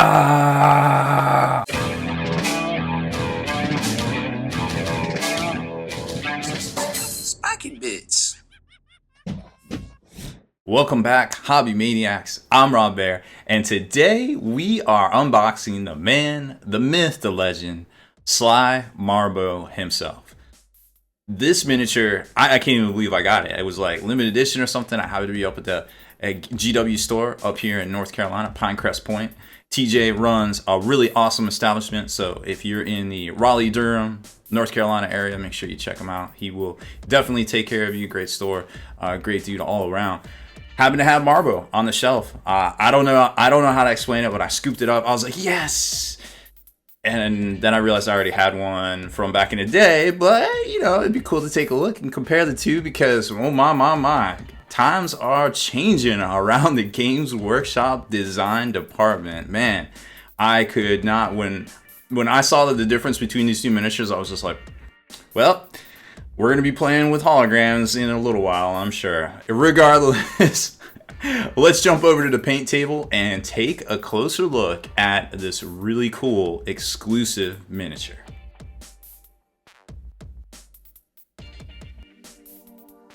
Ah! Spiking bits. Welcome back, Hobby Maniacs. I'm Baer, and today we are unboxing the man, the myth, the legend, Sly Marbo himself. This miniature, I can't even believe I got it. It was like limited edition or something. I happened to be up at the GW store up here in North Carolina, Pinecrest Point. TJ runs a really awesome establishment, so if you're in the Raleigh-Durham, North Carolina area, make sure you check him out. He will definitely take care of you. Great store, great dude all around. Happened to have Marbo on the shelf. I don't know how to explain it, but I scooped it up. I was like, yes! And then I realized I already had one from back in the day, but you know, it'd be cool to take a look and compare the two because, oh my. Times are changing around the Games Workshop design department. Man, I could not, when I saw the difference between these two miniatures, I was just like, well, we're going to be playing with holograms in a little while, I'm sure. Regardless, let's jump over to the paint table and take a closer look at this really cool exclusive miniature.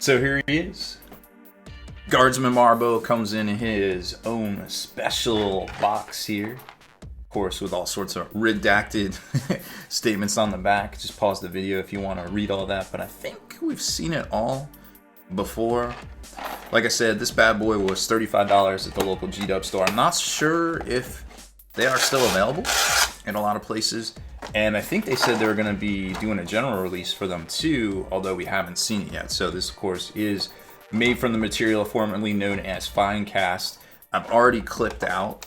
So here he is. Guardsman Marbo comes in his own special box here. Of course, with all sorts of redacted statements on the back. Just pause the video if you want to read all that, but I think we've seen it all before. Like I said, this bad boy was $35 at the local GW store. I'm not sure if they are still available in a lot of places, and I think they said they were going to be doing a general release for them too, although we haven't seen it yet. So this, of course, is made from the material formerly known as fine cast. I've already clipped out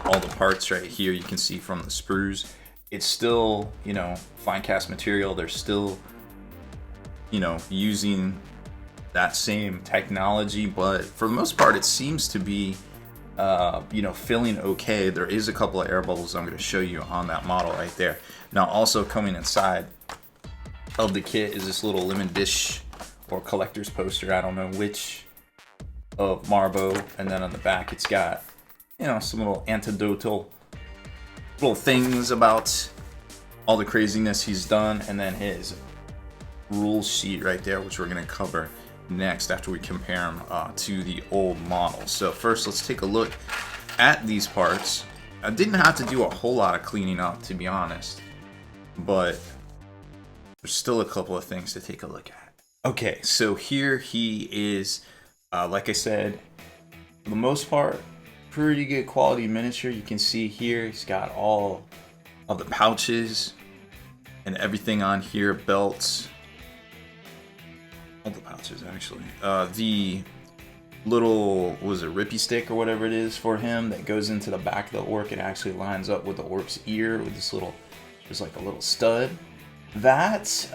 all the parts right here. You can see from the sprues. It's still, you know, fine cast material. They're still, you know, using that same technology, but for the most part, it seems to be, you know, filling okay. There is a couple of air bubbles I'm going to show you on that model right there. Now, also coming inside of the kit is this little limited dish or collector's poster, I don't know which, of Marbo, and then on the back it's got, you know, some little anecdotal little things about all the craziness he's done, and then his rule sheet right there, which we're going to cover next after we compare him to the old model. So first, let's take a look at these parts. I didn't have to do a whole lot of cleaning up, to be honest, but there's still a couple of things to take a look at. Okay, so here he is. Like I said, for the most part, pretty good quality miniature. You can see here he's got all of the pouches and everything on here, belts, all the pouches actually. The little, was it rippy stick or whatever it is for him that goes into the back of the orc, it actually lines up with the orc's ear with this little, there's like a little stud. That,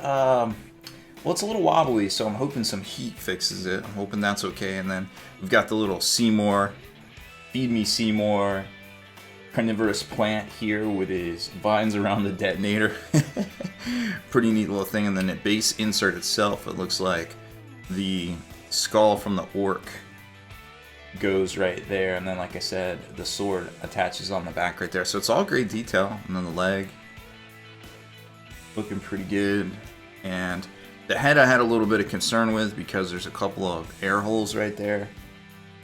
well, it's a little wobbly, so I'm hoping some heat fixes it. I'm hoping that's okay. And then we've got the little Seymour, Feed Me Seymour, carnivorous plant here with his vines around the detonator. Pretty neat little thing. And then the base insert itself, it looks like the skull from the orc goes right there. And then, like I said, the sword attaches on the back right there. So it's all great detail. And then the leg, looking pretty good. And the head I had a little bit of concern with because there's a couple of air holes right there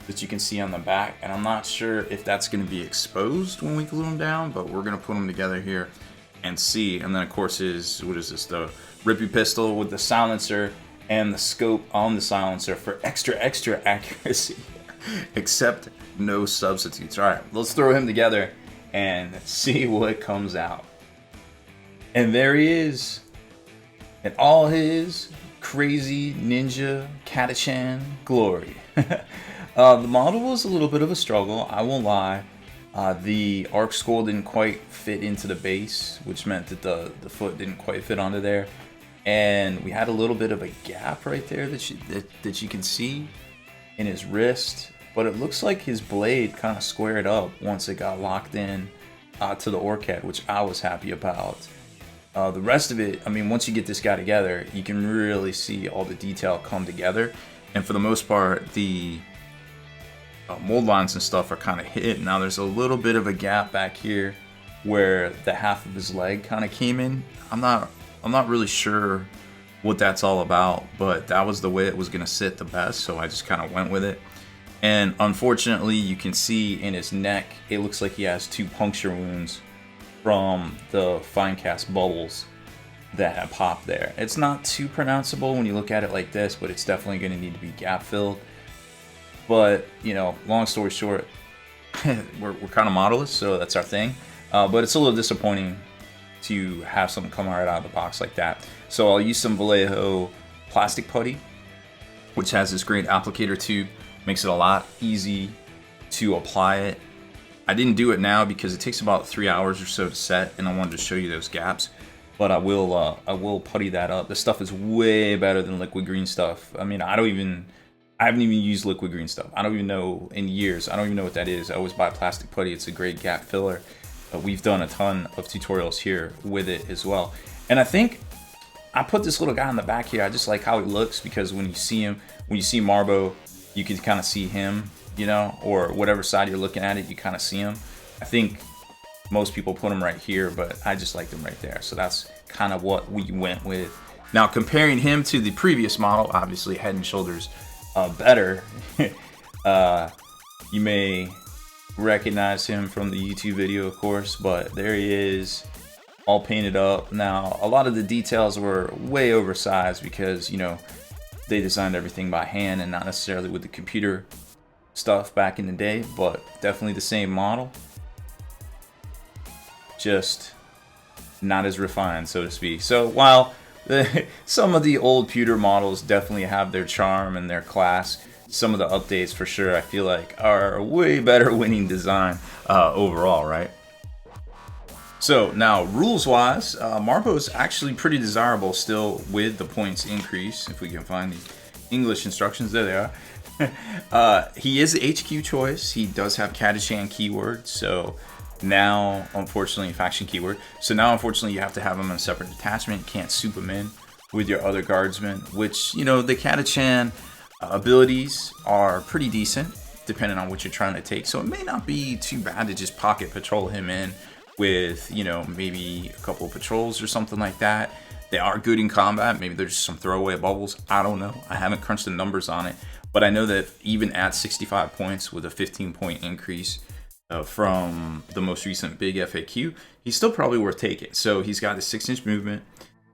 that you can see on the back, and I'm not sure if that's going to be exposed when we glue them down, but we're going to put them together here and see. And then of course is, what is this, the Rippy pistol with the silencer and the scope on the silencer for extra accuracy. Except no substitutes. Alright, let's throw him together and see what comes out. And there he is in all his crazy ninja Katachan glory. The model was a little bit of a struggle, I won't lie. The arc skull didn't quite fit into the base, which meant that the foot didn't quite fit onto there. And we had a little bit of a gap right there that you can see in his wrist. But it looks like his blade kind of squared up once it got locked in to the orc head, which I was happy about. The rest of it, I mean, once you get this guy together, you can really see all the detail come together. And for the most part, the mold lines and stuff are kind of hit. Now there's a little bit of a gap back here where the half of his leg kind of came in. I'm not really sure what that's all about, but that was the way it was going to sit the best, so I just kind of went with it. And unfortunately, you can see in his neck, it looks like he has 2 puncture wounds from the fine cast bubbles that have popped there. It's not too pronounceable when you look at it like this, but it's definitely going to need to be gap filled. But, you know, long story short, we're kind of modelless, so that's our thing. But it's a little disappointing to have something come right out of the box like that. So I'll use some Vallejo plastic putty, which has this great applicator tube. Makes it a lot easy to apply it. I didn't do it now because it takes about 3 hours or so to set, and I wanted to show you those gaps. But I will putty that up. This stuff is way better than liquid green stuff. I mean, I haven't even used liquid green stuff. I don't even know in years. I don't even know what that is. I always buy plastic putty. It's a great gap filler. We've done a ton of tutorials here with it as well. And I think I put this little guy on the back here. I just like how he looks because when you see him, when you see Marbo, you can kind of see him, you know, or whatever side you're looking at it, you kind of see him. I think most people put him right here, but I just like them right there. So that's kind of what we went with. Now, comparing him to the previous model, obviously head and shoulders better. You may recognize him from the YouTube video, of course, but there he is, all painted up. Now, a lot of the details were way oversized because, you know, they designed everything by hand and not necessarily with the computer stuff back in the day, but definitely the same model, just not as refined, so to speak. So while some of the old pewter models definitely have their charm and their class, some of the updates for sure I feel like are way better winning design overall, right? So now, rules-wise, Marbo is actually pretty desirable still with the points increase. If we can find the English instructions, there they are. He is the HQ choice. He does have Catachan keyword, so now, unfortunately, faction keyword. So now, unfortunately, you have to have him in a separate detachment. You can't soup him in with your other guardsmen, which, you know, the Catachan abilities are pretty decent, depending on what you're trying to take. So it may not be too bad to just pocket patrol him in with, you know, maybe a couple of patrols or something like that. They are good in combat. Maybe there's some throwaway bubbles. I don't know. I haven't crunched the numbers on it, but I know that even at 65 points with a 15-point increase from the most recent big FAQ, he's still probably worth taking. So he's got a 6-inch movement.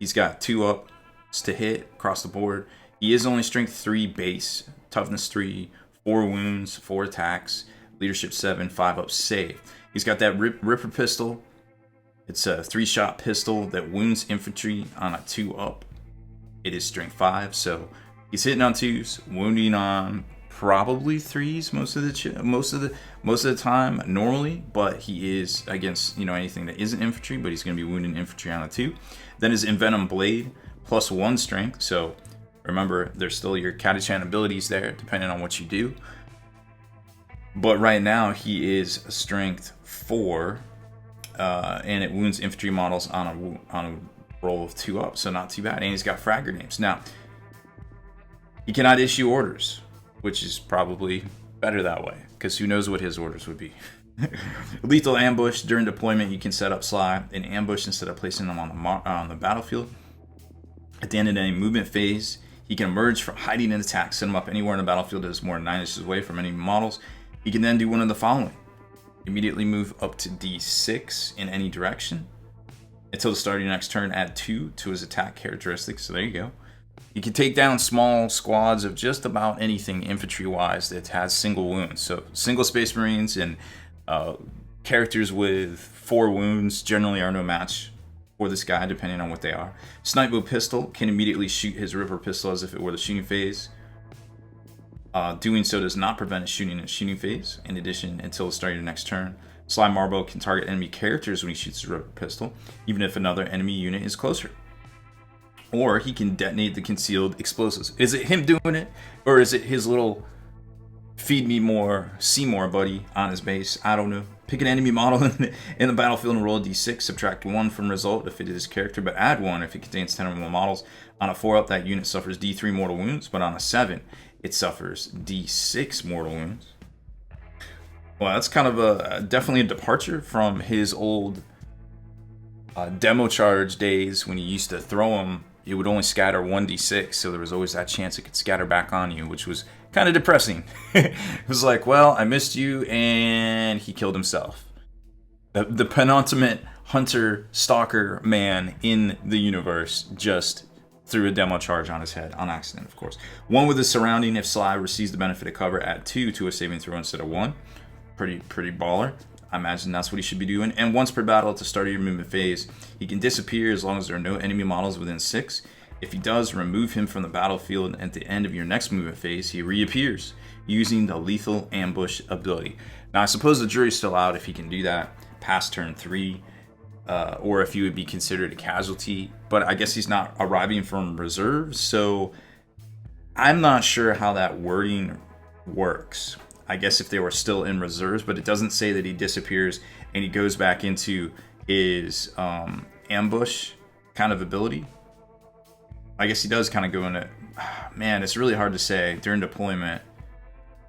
He's got 2 ups to hit across the board. He is only strength 3 base, toughness 3, 4 wounds, 4 attacks, leadership 7, 5 up save. He's got that Ripper pistol. It's a 3-shot pistol that wounds infantry on a 2-up. It is strength 5, so he's hitting on 2s, wounding on probably 3s most of the time normally. But he is against, you know, anything that isn't infantry. But he's going to be wounding infantry on a 2. Then his Envenom Blade plus 1 strength. So remember, there's still your Catachan abilities there, depending on what you do. But right now, he is a strength 4, and it wounds infantry models on a roll of 2 up, so not too bad. And he's got frag grenades. Now, he cannot issue orders, which is probably better that way, because who knows what his orders would be. Lethal ambush. During deployment, you can set up Sly in ambush instead of placing them on the battlefield. At the end of any movement phase, he can emerge from hiding and attack, set him up anywhere in the battlefield that is more than 9 inches away from any models. He can then do one of the following. Immediately move up to D6 in any direction. Until the start of your next turn, add 2 to his attack characteristics. So there you go. You can take down small squads of just about anything infantry-wise that has single wounds. So single Space Marines and characters with 4 wounds generally are no match for this guy, depending on what they are. Sniper pistol can immediately shoot his Ripper pistol as if it were the shooting phase. Doing so does not prevent his shooting in the shooting phase. In addition, until the start of your next turn, Sly Marbo can target enemy characters when he shoots his Ripper pistol, even if another enemy unit is closer. Or he can detonate the concealed explosives. Is it him doing it, or is it his little feed me more, see more buddy on his base? I don't know. Pick an enemy model in the battlefield and roll a d6. Subtract 1 from result if it is his character, but add 1 if it contains 10 or more models. On a 4-up, that unit suffers d3 mortal wounds, but on a 7, it suffers d6 mortal wounds. Well, that's kind of definitely a departure from his old demo charge days when you used to throw them. It would only scatter 1d6, so there was always that chance it could scatter back on you, which was kind of depressing. It was like, well, I missed you, and he killed himself. The penultimate hunter stalker man in the universe just threw a demo charge on his head on accident, of course. 1 with his surrounding if Sly receives the benefit of cover, add 2 to a saving throw instead of 1. Pretty baller. I imagine that's what he should be doing. And once per battle at the start of your movement phase, he can disappear as long as there are no enemy models within 6. If he does, remove him from the battlefield, and at the end of your next movement phase, he reappears using the lethal ambush ability. Now, I suppose the jury's still out if he can do that past turn 3, or if he would be considered a casualty, but I guess he's not arriving from reserve, so I'm not sure how that wording works. I guess if they were still in reserves, but it doesn't say that he disappears and he goes back into his ambush kind of ability. I guess he does kind of go into... Man, it's really hard to say during deployment.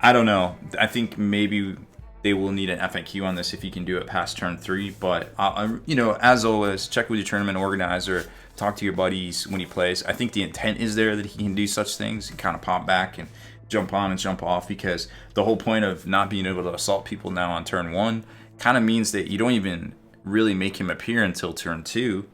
I don't know. I think maybe they will need an FAQ on this if he can do it past turn 3. But, you know, as always, check with your tournament organizer. Talk to your buddies when he plays. I think the intent is there that he can do such things and kind of pop back and jump on and jump off, because the whole point of not being able to assault people now on turn 1 kind of means that you don't even really make him appear until turn 2.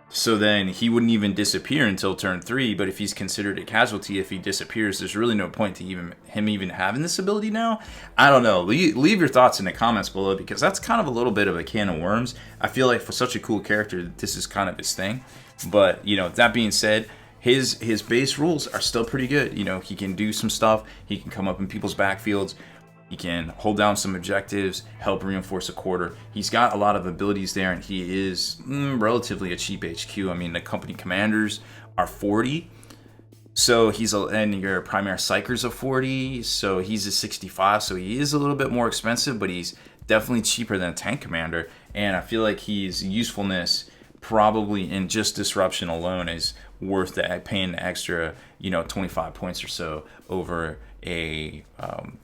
So then he wouldn't even disappear until turn 3, but if he's considered a casualty, if he disappears, there's really no point to him even having this ability now. I don't know. Leave your thoughts in the comments below, because that's kind of a little bit of a can of worms. I feel like for such a cool character, this is kind of his thing. But, you know, that being said, his base rules are still pretty good. You know, he can do some stuff. He can come up in people's backfields. He can hold down some objectives, help reinforce a quarter. He's got a lot of abilities there, and he is relatively a cheap HQ. I mean, the company commanders are 40, so and your primary psychers are 40, so he's a 65, so he is a little bit more expensive, but he's definitely cheaper than a tank commander, and I feel like his usefulness probably in just disruption alone is worth paying the extra, you know, 25 points or so over a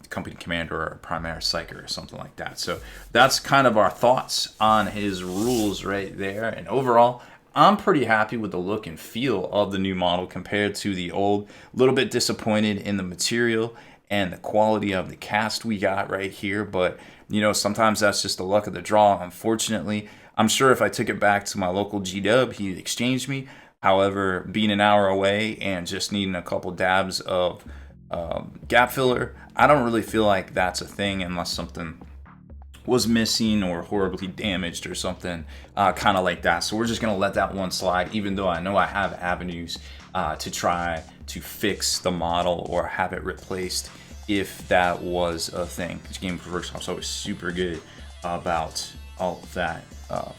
company commander or a primary psyker or something like that. So that's kind of our thoughts on his rules right there. And overall, I'm pretty happy with the look and feel of the new model compared to the old. A little bit disappointed in the material and the quality of the cast we got right here, but you know, sometimes that's just the luck of the draw, unfortunately. I'm sure if I took it back to my local G-Dub, he'd exchange me. However, being an hour away and just needing a couple dabs of gap filler, I don't really feel like that's a thing unless something was missing or horribly damaged or something kind of like that. So we're just going to let that one slide, even though I know I have avenues to try to fix the model or have it replaced if that was a thing. This Game Workshop's always super good about all of that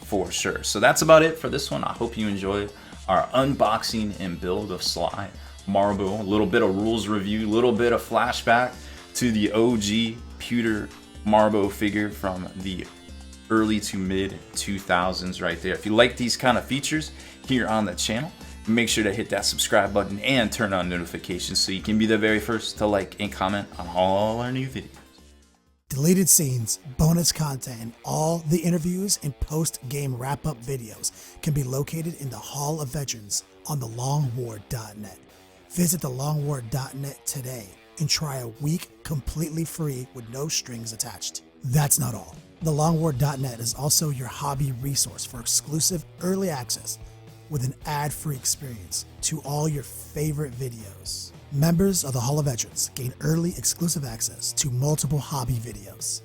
for sure. So that's about it for this one. I hope you enjoyed our unboxing and build of Sly Marbo. A little bit of rules review, a little bit of flashback to the OG pewter Marbo figure from the early to mid 2000s right there. If you like these kind of features here on the channel, make sure to hit that subscribe button and turn on notifications so you can be the very first to like and comment on all our new videos. Deleted scenes, bonus content, and all the interviews and post-game wrap-up videos can be located in the Hall of Veterans on thelongwar.net. Visit thelongwar.net today and try a week completely free with no strings attached. That's not all. Thelongwar.net is also your hobby resource for exclusive early access with an ad-free experience to all your favorite videos. Members of the Hall of Veterans gain early exclusive access to multiple hobby videos.